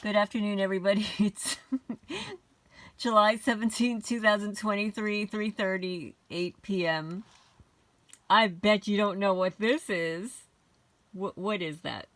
Good afternoon, everybody. It's July 17, 2023, 3:38 p.m. I bet you don't know what this is. What is that?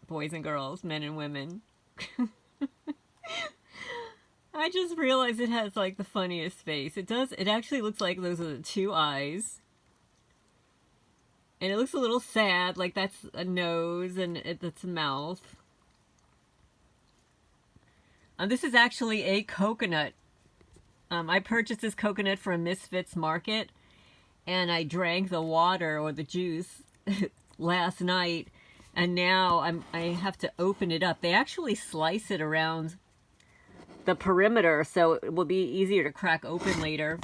Boys and girls, men and women. I just realized it has like the funniest face. It does. It actually looks like those are the two eyes. And it looks a little sad, like that's a nose and that's a mouth. This is actually a coconut. I purchased this coconut from Misfits Market, and I drank the water or the juice last night, and now I have to open it up. They actually slice it around the perimeter, so it will be easier to crack open later.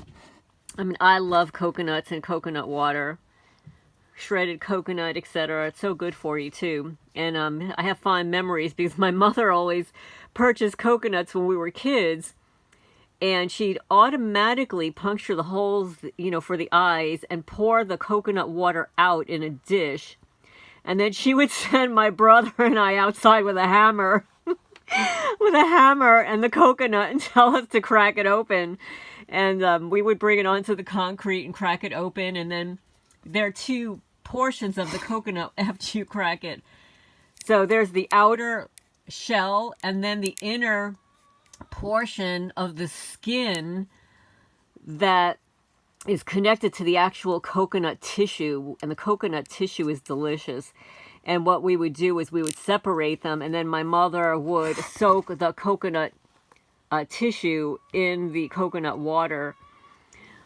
I mean, I love coconuts and coconut water, shredded coconut, etc. It's so good for you too. And I have fond memories because my mother always purchased coconuts when we were kids, and she'd automatically puncture the holes, for the eyes and pour the coconut water out in a dish. And then she would send my brother and I outside with a hammer, and the coconut and tell us to crack it open. And we would bring it onto the concrete and crack it open. And then there are two portions of the coconut after you crack it. So there's the outer shell and then the inner portion of the skin that is connected to the actual coconut tissue, and the coconut tissue is delicious. And what we would do is we would separate them, and then my mother would soak the coconut tissue in the coconut water.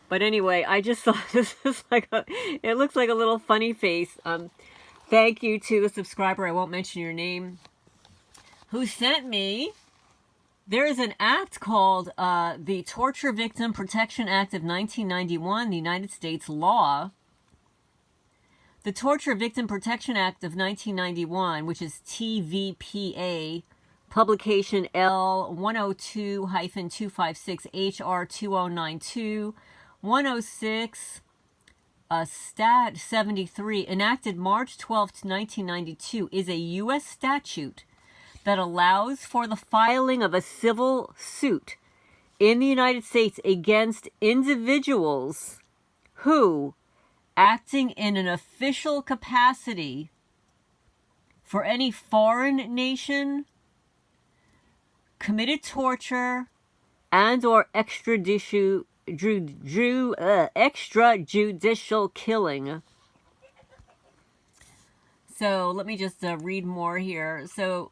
But anyway, I just thought this is it looks like a little funny face. Thank you to the subscriber, I won't mention your name, who sent me. There is an act called the Torture Victim Protection Act of 1991, the United States law. The Torture Victim Protection Act of 1991, which is TVPA, publication L102-256 HR 2092, 106, Stat 73, enacted March 12, 1992, is a U.S. statute that allows for the filing of a civil suit in the United States against individuals who, acting in an official capacity for any foreign nation, committed torture and or extrajudicial killing. So let me just read more here. So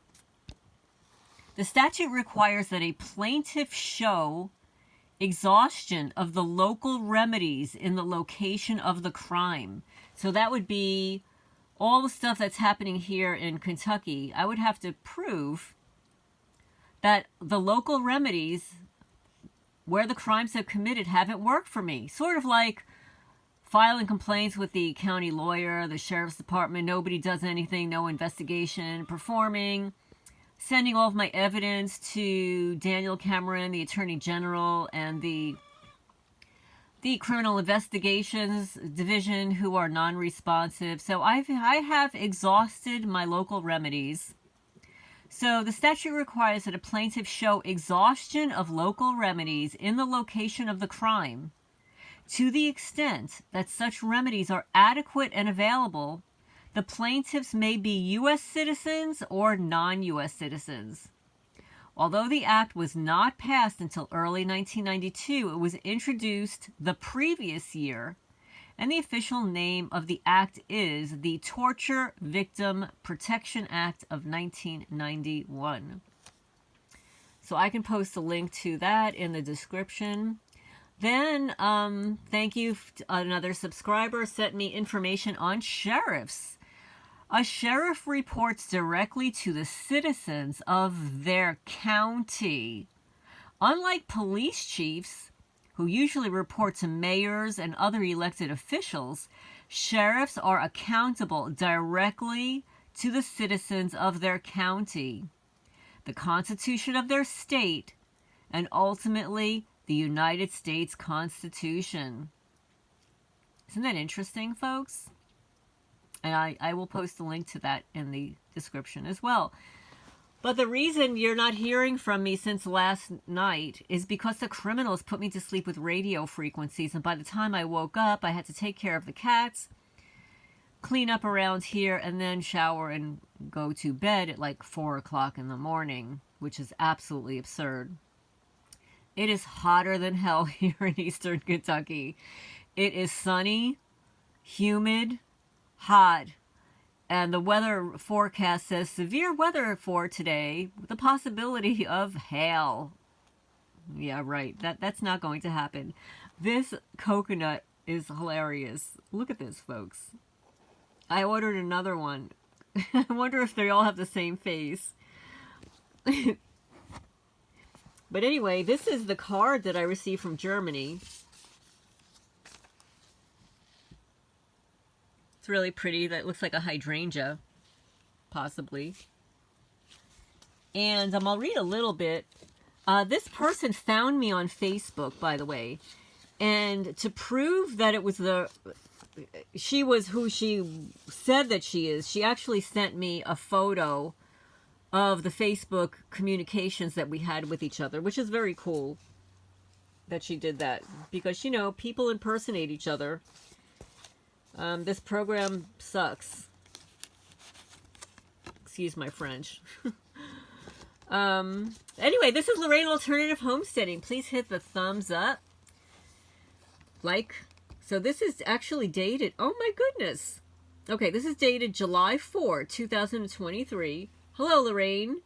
the statute requires that a plaintiff show exhaustion of the local remedies in the location of the crime. So that would be all the stuff that's happening here in Kentucky. I would have to prove that the local remedies where the crimes have committed haven't worked for me. Sort of like filing complaints with the county lawyer, the sheriff's department, nobody does anything, no investigation performing. Sending all of my evidence to Daniel Cameron, the Attorney General, and the Criminal Investigations Division, who are non-responsive. So I have exhausted my local remedies. So the statute requires that a plaintiff show exhaustion of local remedies in the location of the crime to the extent that such remedies are adequate and available. The plaintiffs may be U.S. citizens or non-U.S. citizens. Although the act was not passed until early 1992, it was introduced the previous year, and the official name of the act is the Torture Victim Protection Act of 1991. So I can post a link to that in the description. Then, thank you, another subscriber sent me information on sheriffs. A sheriff reports directly to the citizens of their county. Unlike police chiefs, who usually report to mayors and other elected officials, sheriffs are accountable directly to the citizens of their county, the Constitution of their state, and ultimately the United States Constitution. Isn't that interesting, folks? And I will post a link to that in the description as well. But the reason you're not hearing from me since last night is because the criminals put me to sleep with radio frequencies. And by the time I woke up, I had to take care of the cats, clean up around here, and then shower and go to bed at like 4 o'clock in the morning, which is absolutely absurd. It is hotter than hell here in eastern Kentucky. It is sunny, humid, hot. And the weather forecast says severe weather for today with the possibility of hail. Yeah, right. That's not going to happen. This coconut is hilarious. Look at this, folks. I ordered another one. I wonder if they all have the same face. But anyway, this is the card that I received from Germany. It's really pretty. That looks like a hydrangea, possibly. And I'll read a little bit. This person found me on Facebook, by the way. And to prove that it was she was who she said that she is, she actually sent me a photo of the Facebook communications that we had with each other, which is very cool that she did that. Because, you know, people impersonate each other. This program sucks. Excuse my French. Anyway, this is Lorraine Alternative Homesteading. Please hit the thumbs up. Like. So this is actually dated. Oh my goodness. Okay, this is dated July 4, 2023. Hello, Lorraine.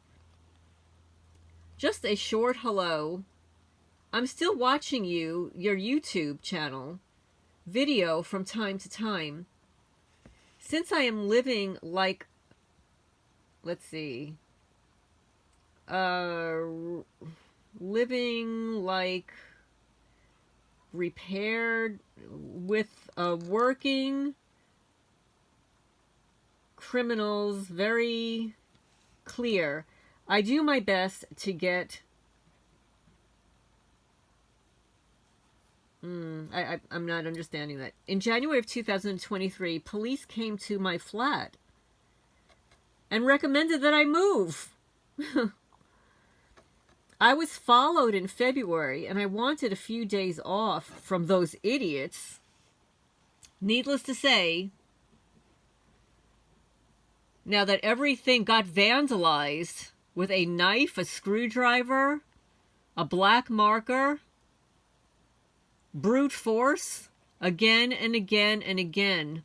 Just a short hello. I'm still watching your YouTube channel video from time to time. Since I am living like, let's see, living like repaired with working criminals, very clear. I do my best to get I'm not understanding that. In January of 2023, police came to my flat and recommended that I move. I was followed in February, and I wanted a few days off from those idiots. Needless to say, now that everything got vandalized with a knife, a screwdriver, a black marker, brute force, again and again and again.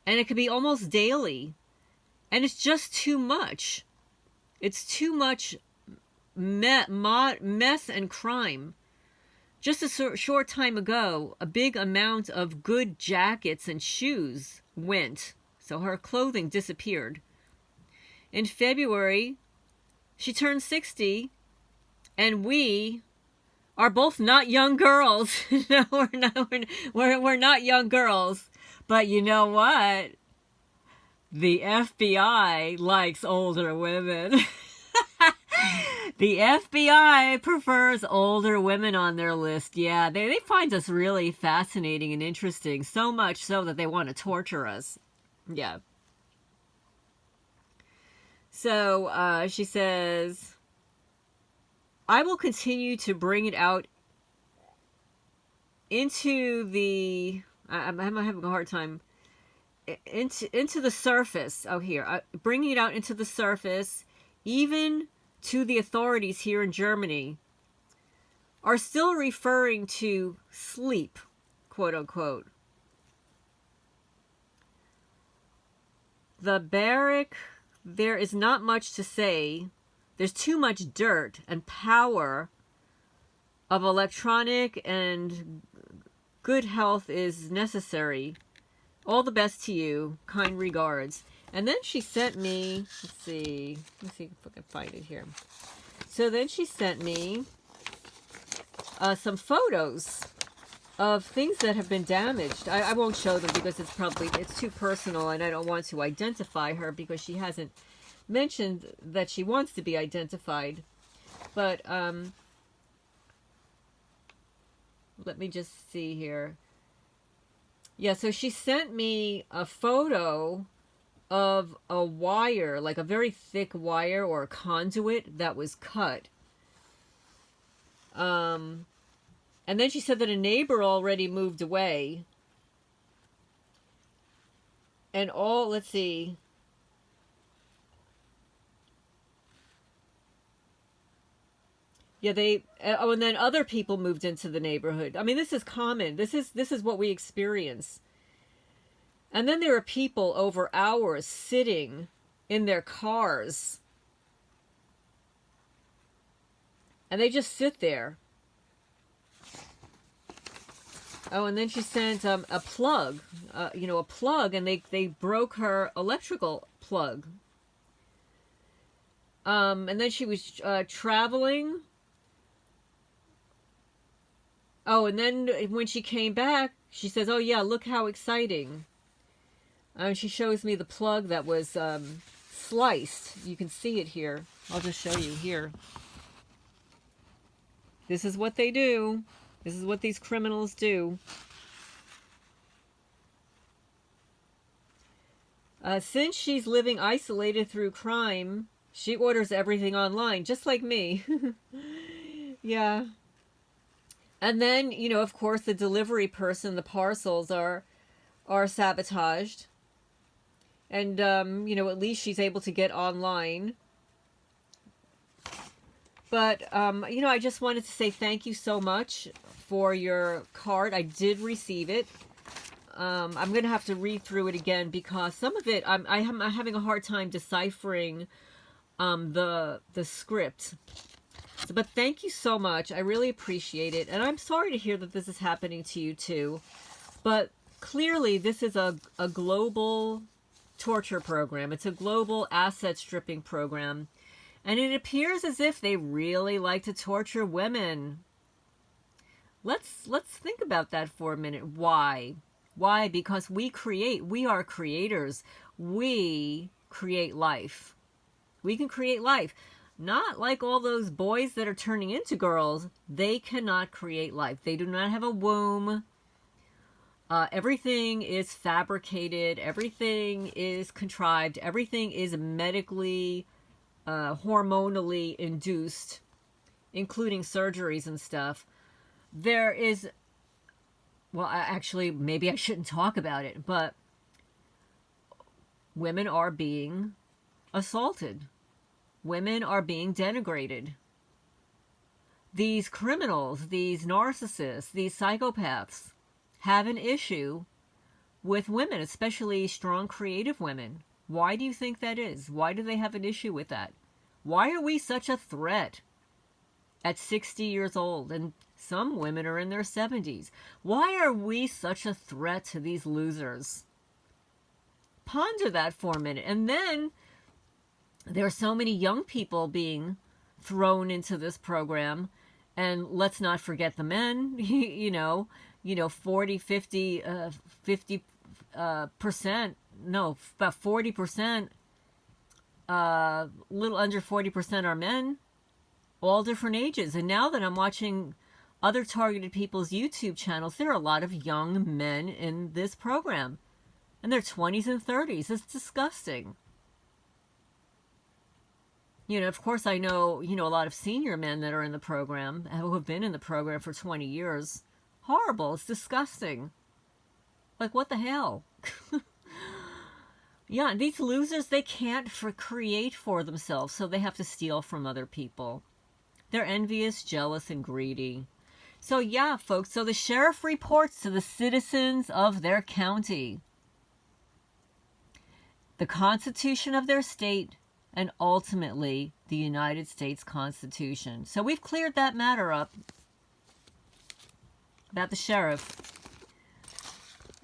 And it could be almost daily. And it's just too much. It's too much mess and crime. Just a short time ago, a big amount of good jackets and shoes went. So her clothing disappeared. In February, she turned 60. And we are both not young girls. No, we're not young girls. But you know what? The FBI likes older women. The FBI prefers older women on their list. Yeah, they find us really fascinating and interesting. So much so that they want to torture us. Yeah. So she says, I will continue to bring it out into the, I'm having a hard time, into the surface. Oh, here. Bringing it out into the surface, even to the authorities here in Germany, are still referring to sleep, quote unquote. The barrack, there is not much to say. There's too much dirt and power of electronic, and good health is necessary. All the best to you. Kind regards. And then she sent me, let's see if I can find it here. So then she sent me some photos of things that have been damaged. I won't show them because it's too personal, and I don't want to identify her because she hasn't mentioned that she wants to be identified. But let me just see here. Yeah, so she sent me a photo of a wire, like a very thick wire or a conduit that was cut. And then she said that a neighbor already moved away. And let's see. Yeah, and then other people moved into the neighborhood. I mean, this is common. This is what we experience. And then there are people over hours sitting in their cars. And they just sit there. Oh, and then she sent a plug, a plug, and they broke her electrical plug. And then she was traveling. Oh, and then when she came back, she says, "Oh yeah, look how exciting." And she shows me the plug that was sliced. You can see it here. I'll just show you here. This is what they do. This is what these criminals do. Since she's living isolated through crime, she orders everything online, just like me. Yeah. And then, of course, the delivery person, the parcels are sabotaged. And, at least she's able to get online. But, I just wanted to say thank you so much for your card. I did receive it. I'm going to have to read through it again because some of it, I'm having a hard time deciphering the script. But thank you so much. I really appreciate it. And I'm sorry to hear that this is happening to you too. But clearly this is a global torture program. It's a global asset stripping program. And it appears as if they really like to torture women. Let's think about that for a minute. Why? Why? Because we are creators. We create life. We can create life. Not like all those boys that are turning into girls. They cannot create life. They do not have a womb. Everything is fabricated. Everything is contrived. Everything is medically, hormonally induced, including surgeries and stuff. There is, well, actually, maybe I shouldn't talk about it, but women are being assaulted. Women are being denigrated. These criminals, these narcissists, these psychopaths have an issue with women, especially strong, creative women. Why do you think that is? Why do they have an issue with that? Why are we such a threat at 60 years old? And some women are in their 70s. Why are we such a threat to these losers? Ponder that for a minute. And then there are so many young people being thrown into this program. And let's not forget the men, 40, 50, 50%, no, about 40%, little under 40% are men, all different ages. And now that I'm watching other targeted people's YouTube channels, there are a lot of young men in this program. And they're 20s and 30s. It's disgusting. Of course, I know, a lot of senior men that are in the program, who have been in the program for 20 years. Horrible. It's disgusting. Like, what the hell? Yeah, these losers, they can't create for themselves, so they have to steal from other people. They're envious, jealous, and greedy. So, yeah, folks, so the sheriff reports to the citizens of their county the Constitution of their state, and ultimately the United States Constitution. So we've cleared that matter up about the sheriff.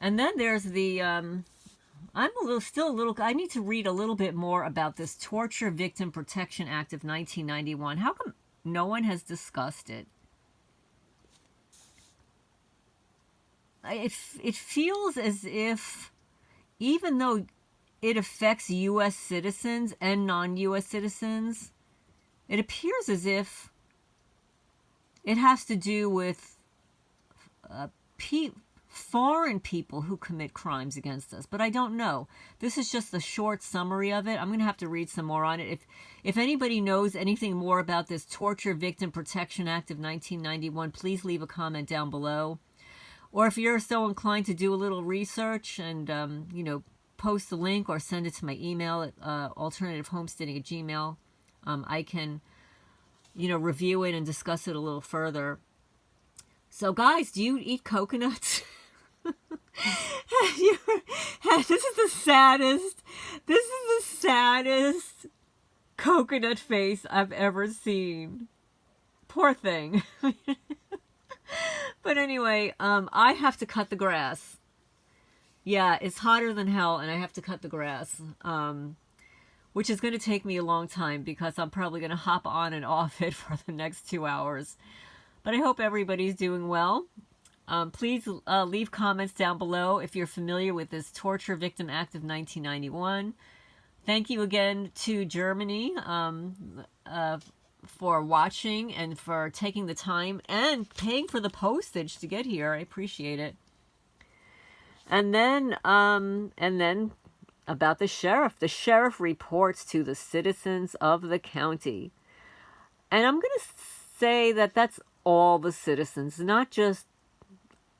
And then there's the, I need to read a little bit more about this Torture Victim Protection Act of 1991. How come no one has discussed it? It feels as if, even though it affects U.S. citizens and non-U.S. citizens, it appears as if it has to do with foreign people who commit crimes against us, but I don't know. This is just a short summary of it. I'm going to have to read some more on it. If anybody knows anything more about this Torture Victim Protection Act of 1991, please leave a comment down below. Or if you're so inclined to do a little research and, post the link or send it to my email at alternativehomesteading@gmail.com, I can, review it and discuss it a little further. So, guys, do you eat coconuts? This is the saddest coconut face I've ever seen. Poor thing. But anyway, I have to cut the grass. Yeah, it's hotter than hell, and I have to cut the grass, which is going to take me a long time because I'm probably going to hop on and off it for the next 2 hours. But I hope everybody's doing well. Please leave comments down below if you're familiar with this Torture Victim Act of 1991. Thank you again to Germany for watching and for taking the time and paying for the postage to get here. I appreciate it. And then about the sheriff. The sheriff reports to the citizens of the county. And I'm going to say that that's all the citizens, not just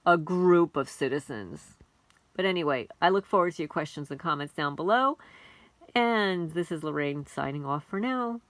a group of citizens. But anyway, I look forward to your questions and comments down below. And this is Lorraine signing off for now.